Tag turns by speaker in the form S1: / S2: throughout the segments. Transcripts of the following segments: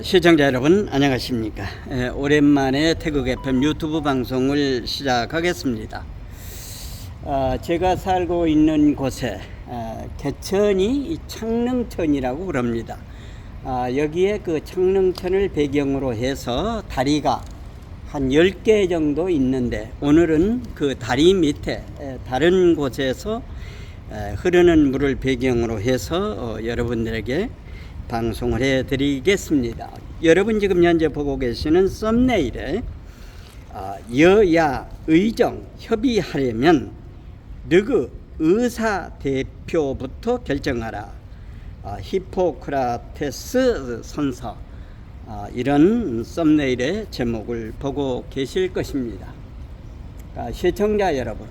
S1: 시청자 여러분 안녕하십니까. 오랜만에 태국 FM 유튜브 방송을 시작하겠습니다. 제가 살고 있는 곳에 개천이 창릉천이라고 그럽니다. 여기에 그 창릉천을 배경으로 해서 다리가 한 10개 정도 있는데, 오늘은 그 다리 밑에 다른 곳에서 흐르는 물을 배경으로 해서 여러분들에게 방송을 해드리겠습니다. 여러분 지금 현재 보고 계시는 썸네일에 여야 의정 협의하려면 너그 의사 대표부터 결정하라, 히포크라테스 선서, 이런 썸네일의 제목을 보고 계실 것입니다. 시청자 여러분,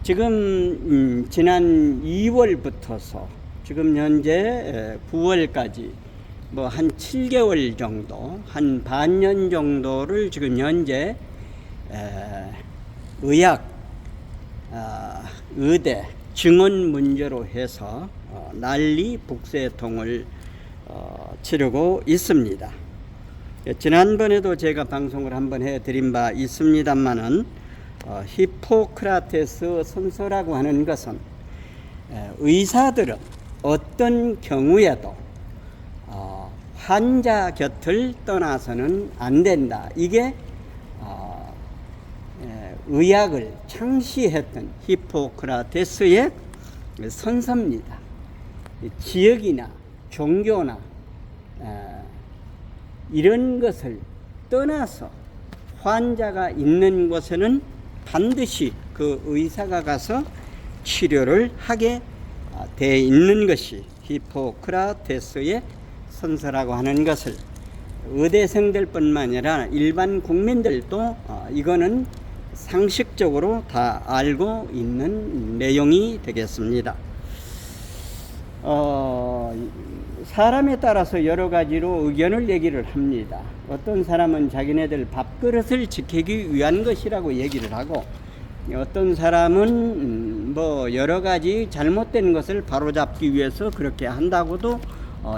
S1: 지금 지난 2월부터서 지금 현재 9월까지 뭐 한 7개월 정도, 한 반년 정도를 지금 현재 의학, 의대 증원 문제로 해서 난리 북새통을 치르고 있습니다. 지난번에도 제가 방송을 한번 해드린 바 있습니다만은 히포크라테스 선서라고 하는 것은 의사들은 어떤 경우에도 환자 곁을 떠나서는 안 된다. 이게 의학을 창시했던 히포크라테스의 선서입니다. 지역이나 종교나 이런 것을 떠나서 환자가 있는 곳에는 반드시 그 의사가 가서 치료를 하게 되어 있는 것이 히포크라테스의 선서라고 하는 것을 의대생들 뿐만 아니라 일반 국민들도 이거는 상식적으로 다 알고 있는 내용이 되겠습니다. 사람에 따라서 여러 가지로 의견을 얘기를 합니다. 어떤 사람은 자기네들 밥그릇을 지키기 위한 것이라고 얘기를 하고, 어떤 사람은 뭐 여러 가지 잘못된 것을 바로잡기 위해서 그렇게 한다고도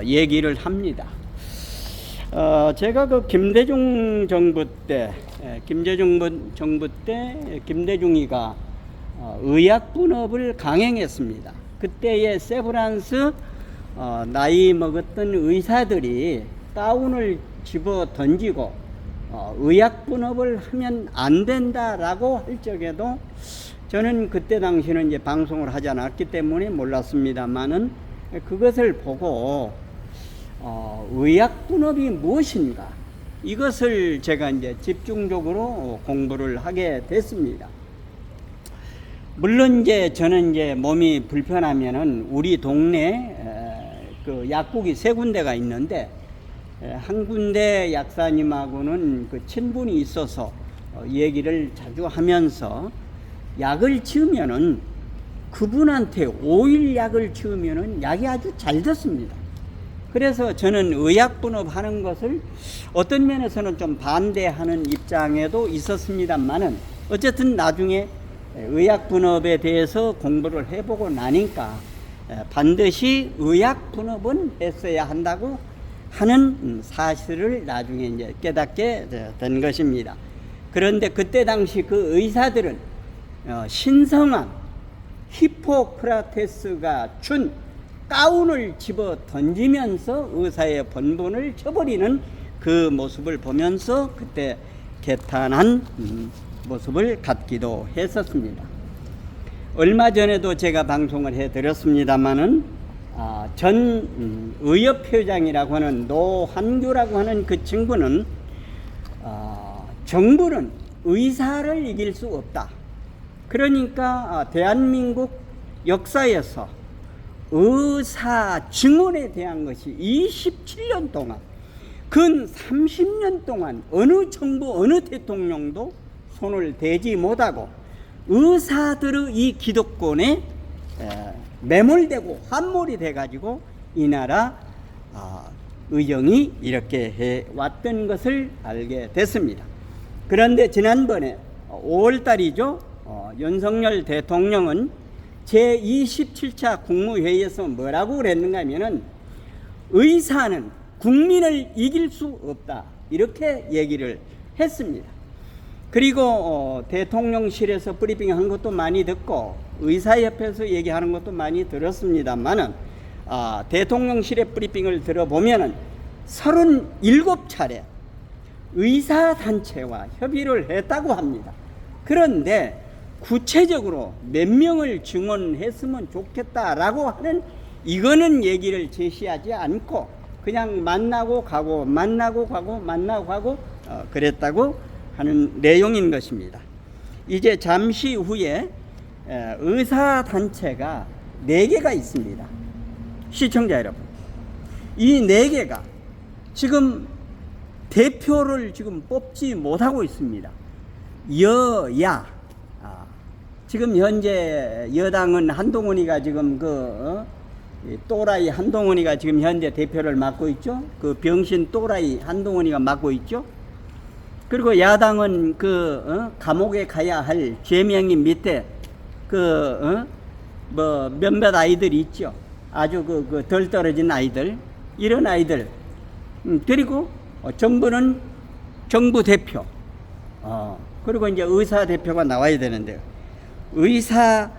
S1: 얘기를 합니다. 제가 그 김대중 정부 때, 김대중이가 의약분업을 강행했습니다. 그때의 세브란스 나이 먹었던 의사들이 가운을 집어 던지고 의약분업을 하면 안 된다라고 할 적에도, 저는 그때 당시는 이제 방송을 하지 않았기 때문에 몰랐습니다만은, 그것을 보고 의약분업이 무엇인가, 이것을 제가 이제 집중적으로 공부를 하게 됐습니다. 물론 이제 저는 이제 몸이 불편하면은 우리 동네 그 약국이 3군데가 있는데, 한 군데 약사님하고는 그 친분이 있어서 얘기를 자주 하면서, 약을 치우면은 그분한테 5일 약을 치우면은 약이 아주 잘 됐습니다. 그래서 저는 의약분업 하는 것을 어떤 면에서는 좀 반대하는 입장에도 있었습니다만은, 어쨌든 나중에 의약분업에 대해서 공부를 해보고 나니까 반드시 의약분업은 했어야 한다고 하는 사실을 나중에 이제 깨닫게 된 것입니다. 그런데 그때 당시 그 의사들은 신성한 히포크라테스가 준 가운을 집어 던지면서 의사의 본분을 쳐버리는 그 모습을 보면서 그때 개탄한 모습을 갖기도 했었습니다. 얼마 전에도 제가 방송을 해드렸습니다마는, 전 의협회장이라고 하는 노환규라고 하는 그 친구는 정부는 의사를 이길 수 없다. 그러니까 대한민국 역사에서 의사 증언에 대한 것이 27년 동안, 근 30년 동안 어느 정부, 어느 대통령도 손을 대지 못하고 의사들의 이 기득권에 매몰되고 환몰이 돼가지고 이 나라 의정이 이렇게 해왔던 것을 알게 됐습니다. 그런데 지난번에 5월달이죠. 윤석열 대통령은 제27차 국무회의에서 뭐라고 그랬는가 하면은, 의사는 국민을 이길 수 없다. 이렇게 얘기를 했습니다. 그리고 대통령실에서 브리핑한 것도 많이 듣고 의사협회에서 얘기하는 것도 많이 들었습니다만은 대통령실의 브리핑을 들어보면은 37차례 의사단체와 협의를 했다고 합니다. 그런데 구체적으로 몇 명을 증언했으면 좋겠다라고 하는 이거는 얘기를 제시하지 않고 그냥 만나고 가고 만나고 가고 만나고 가고 그랬다고 하는 내용인 것입니다. 이제 잠시 후에 의사단체가 4개가 있습니다. 시청자 여러분, 이 4개가 지금 대표를 지금 뽑지 못하고 있습니다. 여야 지금 현재 여당은 한동훈이가 지금 또라이 한동훈이가 지금 현재 대표를 맡고 있죠. 그 병신 또라이 한동훈이가 맡고 있죠. 그리고 야당은 감옥에 가야 할 죄명이 밑에 몇몇 아이들이 있죠. 아주 덜 떨어진 아이들, 이런 아이들. 그리고 정부는 정부 대표. 그리고 이제 의사 대표가 나와야 되는데 의사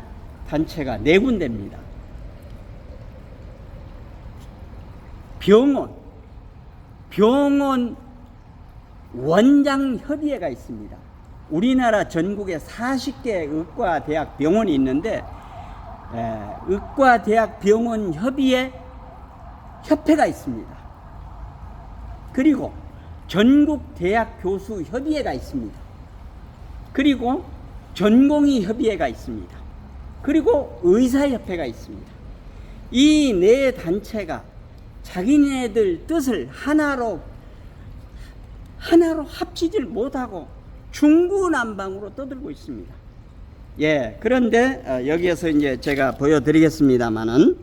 S1: 단체가 4군데입니다. 병원 원장 협의회가 있습니다. 우리나라 전국에 40개 의과대학 병원이 있는데 의과대학 병원 협회가 있습니다. 그리고 전국 대학 교수 협의회가 있습니다. 그리고 전공의 협의회가 있습니다. 그리고 의사협회가 있습니다. 이 4단체가 자기네들 뜻을 하나로 합치질 못하고 중구난방으로 떠들고 있습니다. 예, 그런데 여기에서 이제 제가 보여드리겠습니다만은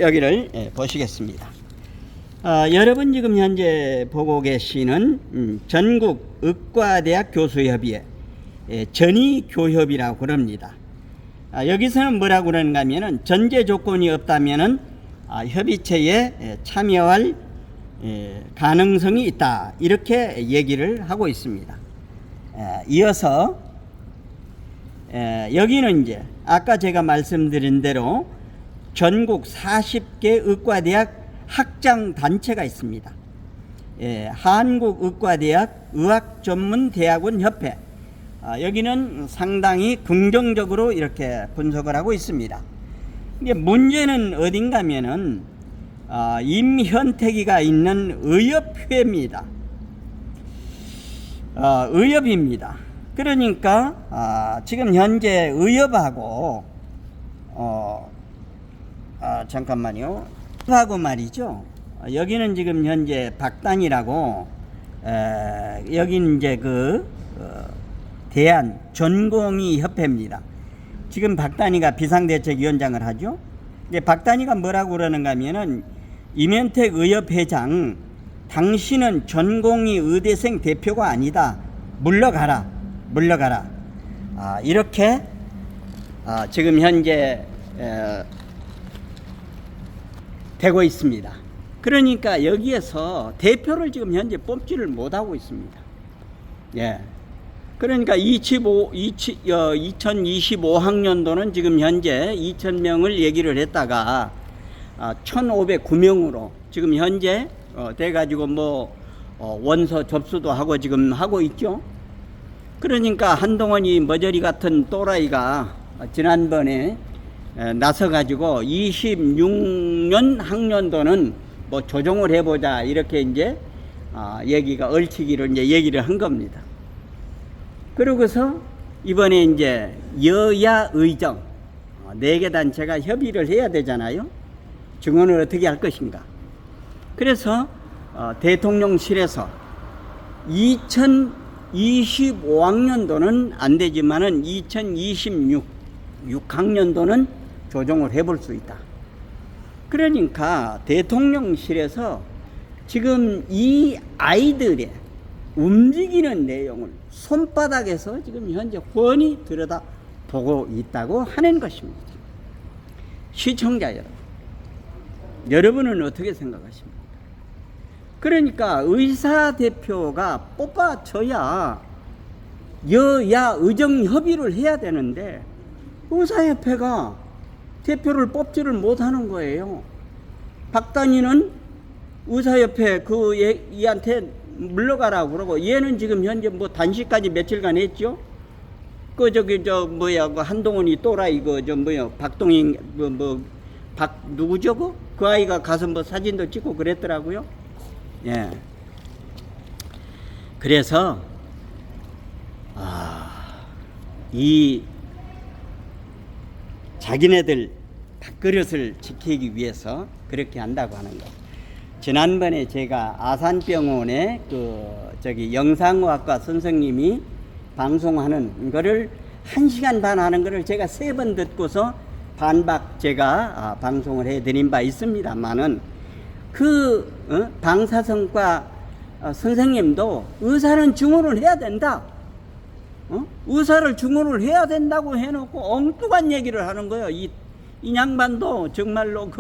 S1: 여기를 보시겠습니다. 여러분 지금 현재 보고 계시는 전국 의과대학 교수협의회 전의교협이라고 그럽니다. 여기서는 뭐라고 그러는가 하면은 전제 조건이 없다면은 협의체에 참여할 가능성이 있다, 이렇게 얘기를 하고 있습니다. 이어서 여기는 이제 아까 제가 말씀드린 대로 전국 40개 의과대학 학장단체가 있습니다. 한국의과대학 의학전문대학원 협회, 여기는 상당히 긍정적으로 이렇게 분석을 하고 있습니다. 이게 문제는 어딘가면은 임현택이가 있는 의협회입니다. 의협입니다. 그러니까 지금 현재 의협하고 잠깐만요. 하고 말이죠. 여기는 지금 현재 박단이라고 여기는 이제 대한 전공의 협회입니다. 지금 박단이가 비상대책위원장을 하죠. 근데 박단이가 뭐라고 그러는가 하면은 임현택 의협회장, 당신은 전공의 의대생 대표가 아니다. 물러가라. 이렇게 지금 현재 되고 있습니다. 그러니까 여기에서 대표를 지금 현재 뽑지를 못하고 있습니다. 예. 그러니까 2025학년도는 지금 현재 2,000명을 얘기를 했다가 1,509명으로 지금 현재 돼가지고 원서 접수도 하고 지금 하고 있죠. 그러니까 한동훈이 머저리 같은 또라이가 지난번에 나서가지고 26년 학년도는 조정을 해보자, 이렇게 이제 얘기가 얽히기를 이제 얘기를 한 겁니다. 그러고서 이번에 이제 여야 의정 4개 단체가 협의를 해야 되잖아요. 증언을 어떻게 할 것인가. 그래서 대통령실에서 2025학년도는 안 되지만은 2026학년도는 조정을 해볼 수 있다. 그러니까 대통령실에서 지금 이 아이들의 움직이는 내용을 손바닥에서 지금 현재 훤히 들여다 보고 있다고 하는 것입니다. 시청자 여러분은 어떻게 생각하십니까? 그러니까 의사 대표가 뽑아줘야 여야 의정 협의를 해야 되는데 의사협회가 대표를 뽑지를 못하는 거예요. 박단위는 의사협회 이한테 물러가라고 그러고, 얘는 지금 현재 뭐 단식까지 며칠간 했죠. 그 한동훈이 또라이 박동인 누구죠? 그 아이가 가서 뭐 사진도 찍고 그랬더라고요. 예. 그래서 이 자기네들 밥그릇을 지키기 위해서 그렇게 한다고 하는 거. 지난번에 제가 아산병원에 영상의학과 선생님이 방송하는 거를 1시간 반 하는 거를 제가 3번 듣고서 반박 제가 방송을 해드린 바 있습니다만은 방사선과 선생님도 의사는 증언을 해야 된다. 의사를 증언을 해야 된다고 해놓고 엉뚱한 얘기를 하는 거예요. 이 양반도 정말로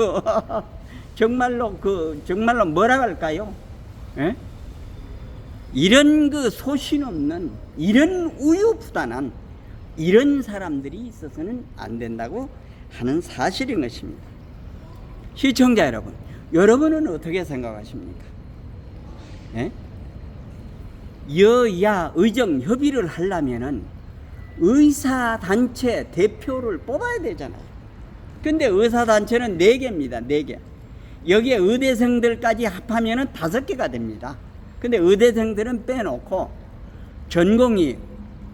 S1: 정말로 뭐라 할까요? 예? 이런 소신 없는, 이런 우유부단한 이런 사람들이 있어서는 안 된다고 하는 사실인 것입니다. 시청자 여러분, 여러분은 어떻게 생각하십니까? 예? 여야 의정 협의를 하려면은 의사단체 대표를 뽑아야 되잖아요. 근데 의사단체는 4개입니다. 4개. 여기에 의대생들까지 합하면은 5개가 됩니다. 근데 의대생들은 빼놓고 전공의,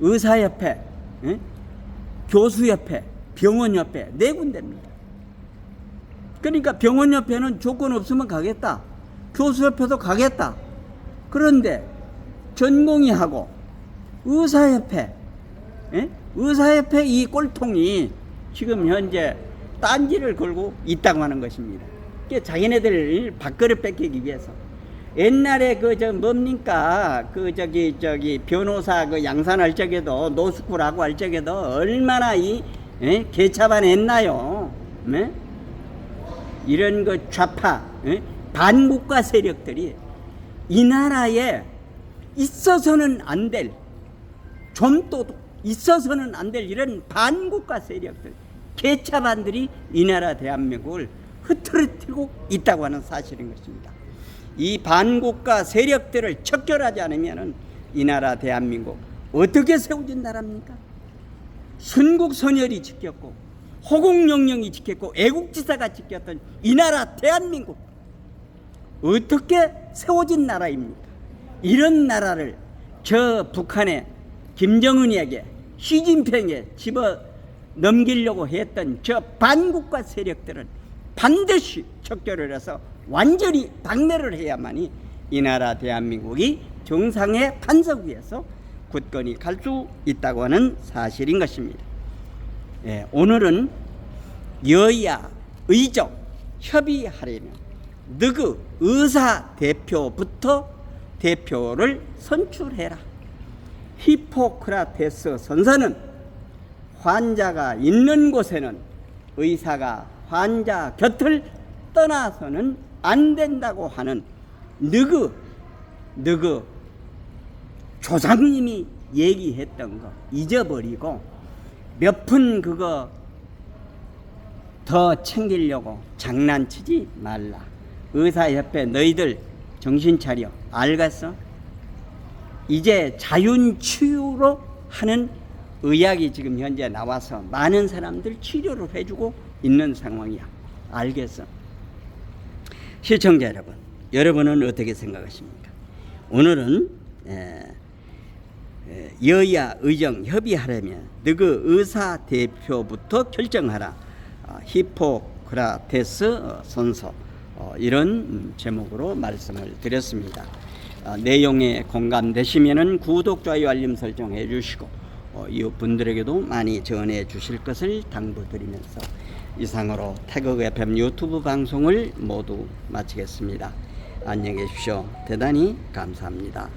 S1: 의사협회, 교수협회, 병원협회 4군데입니다. 그러니까 병원협회는 조건 없으면 가겠다. 교수협회도 가겠다. 그런데 전공의하고 의사협회, 의사협회 이 꼴통이 지금 현재 딴지를 걸고 있다고 하는 것입니다. 자기네들 밥그릇 뺏기기 위해서. 옛날에 뭡니까? 변호사 양산할 적에도 노스쿨하고 할 적에도 얼마나 개차반 했나요? 이런 좌파, 반국가 세력들이 이 나라에 있어서는 안 될, 좀 또 있어서는 안 될 이런 반국가 세력들, 개차반들이 이 나라 대한민국을 흐트러뜨리고 있다고 하는 사실인 것입니다. 이 반국가 세력들을 척결하지 않으면 이 나라 대한민국 어떻게 세워진 나라입니까? 순국선열이 지켰고 호국영령이 지켰고 애국지사가 지켰던 이 나라 대한민국 어떻게 세워진 나라입니까? 이런 나라를 저 북한의 김정은에게 시진핑에 집어 넘기려고 했던 저 반국가 세력들은 반드시 척결을 해서 완전히 박멸을 해야만이 이 나라 대한민국이 정상의 판석 위에서 굳건히 갈 수 있다고 하는 사실인 것입니다. 예, 오늘은 여야 의정 협의하려면 너그 의사 대표부터 대표를 선출해라. 히포크라테스 선사는 환자가 있는 곳에는 의사가 환자 곁을 떠나서는 안 된다고 하는 너그 조상님이 얘기했던 거 잊어버리고 몇 푼 그거 더 챙기려고 장난치지 말라. 의사협회 너희들 정신 차려. 알겠어? 이제 자윤치유로 하는 의학이 지금 현재 나와서 많은 사람들 치료를 해주고 있는 상황이야. 알겠어? 시청자 여러분, 여러분은 어떻게 생각하십니까? 오늘은 여야 의정 협의하려면 너그 의사 대표부터 결정하라. 히포크라테스 선서, 이런 제목으로 말씀을 드렸습니다. 내용에 공감되시면은 구독, 좋아요, 알림 설정 해주시고 이웃분들에게도 많이 전해 주실 것을 당부드리면서 이상으로 태극 FM 유튜브 방송을 모두 마치겠습니다. 안녕히 계십시오. 대단히 감사합니다.